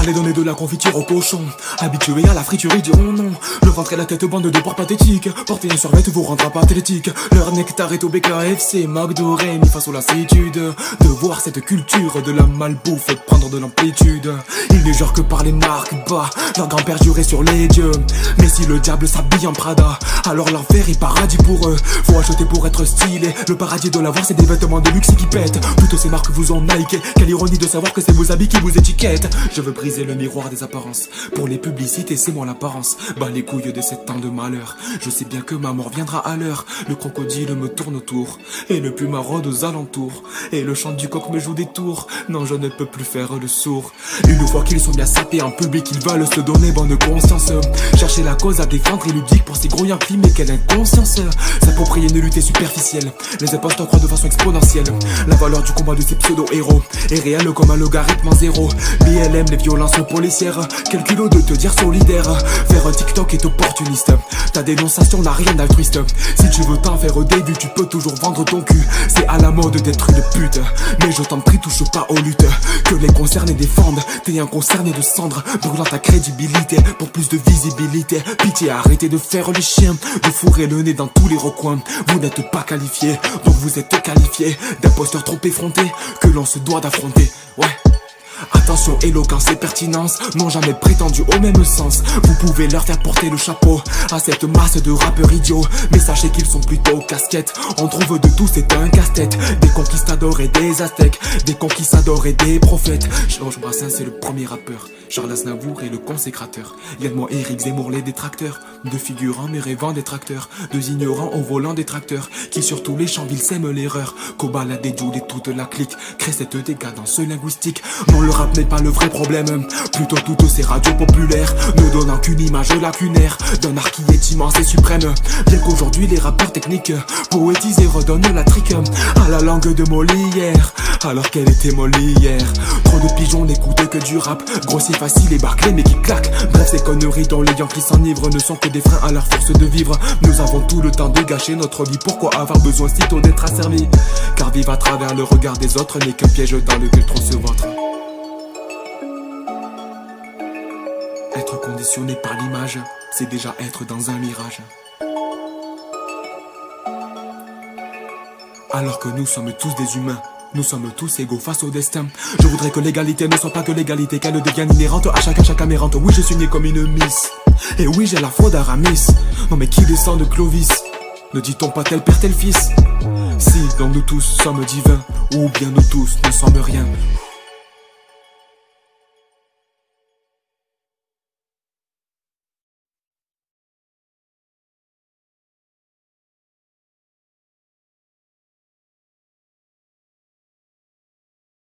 Allez donner de la confiture au cochon, habitué à la friture ils diront non. Le ventre et la tête bande de porcs pathétiques, porter un survêt vous rendra pathétique. Leur nectar est au BKFC, McDo, Rémi face aux lassitudes de voir cette culture de la malbouffe prendre de l'amplitude. Ils ne jurent que par les marques bas, leur grand-père jurait sur les dieux. Mais si le diable s'habille en Prada, alors l'enfer est paradis pour eux. Faut acheter pour être stylé, le paradis de l'avoir c'est des vêtements de luxe qui pètent. Toutes ces marques vous ont Nike, quelle ironie de savoir que c'est vos habits qui vous étiquettent. Je veux briser le miroir des apparences, pour les publicités c'est moi l'apparence. Bah les couilles de 7 ans de malheur, je sais bien que ma mort viendra à l'heure. Le crocodile me tourne autour, et le puma rôde aux alentours, et le chant du coq me joue des tours. Non je ne peux plus faire le sourd. Une fois qu'ils sont bien sapés en public, ils veulent se donner bonne conscience. Chercher la cause à défendre et ludique pour ces grouillants clims, mais quelle inconscience. S'approprier une lutte superficielle, les imposteurs croient de façon exponentielle. La valeur du combat de ces pseudo-héros est réelle comme un logarithme en zéro. BLM, les violences policières, quel culot de te dire solidaire. Faire un TikTok est opportuniste, ta dénonciation n'a rien d'altruiste. Si tu veux t'en faire des vues, tu peux toujours vendre ton cul. C'est à la mode d'être une pute, mais je t'en prie touche pas aux luttes que les concernés défendent. T'es un concerné de cendres, brûlant ta crédibilité pour plus de visibilité. Pitié, arrêtez de faire les chiens, de fourrer le nez dans tous les recoins. Vous n'êtes pas qualifié, donc vous êtes qualifié d'imposteurs trop effrontés que l'on se doit d'affronter. Ouais. Attention, éloquence et pertinence n'ont jamais prétendu au même sens. Vous pouvez leur faire porter le chapeau à cette masse de rappeurs idiots, mais sachez qu'ils sont plutôt casquettes. On trouve de tout, c'est un casse-tête. Des conquistadors et des aztèques, des conquistadors et des prophètes. Georges Brassens c'est le premier rappeur, Charles Aznavour est le consécrateur. Yann Moix, Éric Zemmour les détracteurs, deux figurants mais rêvant des tracteurs, deux ignorants au volant des tracteurs, qui sur tous les champs villes sèment l'erreur. Kobala, des Jules et toute la clique créent cette décadence linguistique. Non, le rap n'est pas le vrai problème, plutôt toutes ces radios populaires ne donnant qu'une image lacunaire d'un art qui est immense et suprême. Bien qu'aujourd'hui les rappeurs techniques poétisent et redonnent la trique à la langue de Molière, alors qu'elle était molle hier. Trop de pigeons n'écoutent que du rap, grossier, facile et bâclé mais qui claque. Bref, ces conneries dont les Yankees s'enivrent ne sont que des freins à leur force de vivre. Nous avons tout le temps de gâcher notre vie, pourquoi avoir besoin sitôt d'être asservi? Car vivre à travers le regard des autres n'est qu'un piège dans lequel trop se vautre. Être conditionné par l'image, c'est déjà être dans un mirage. Alors que nous sommes tous des humains, nous sommes tous égaux face au destin. Je voudrais que l'égalité ne soit pas que l'égalité, qu'elle devienne inhérente à chacun, chaque amérante. Oui, je suis né comme une miss, et oui, j'ai la foi d'Aramis. Non mais qui descend de Clovis? Ne dit-on pas tel père tel fils? Si, donc nous tous sommes divins, ou bien nous tous ne sommes rien.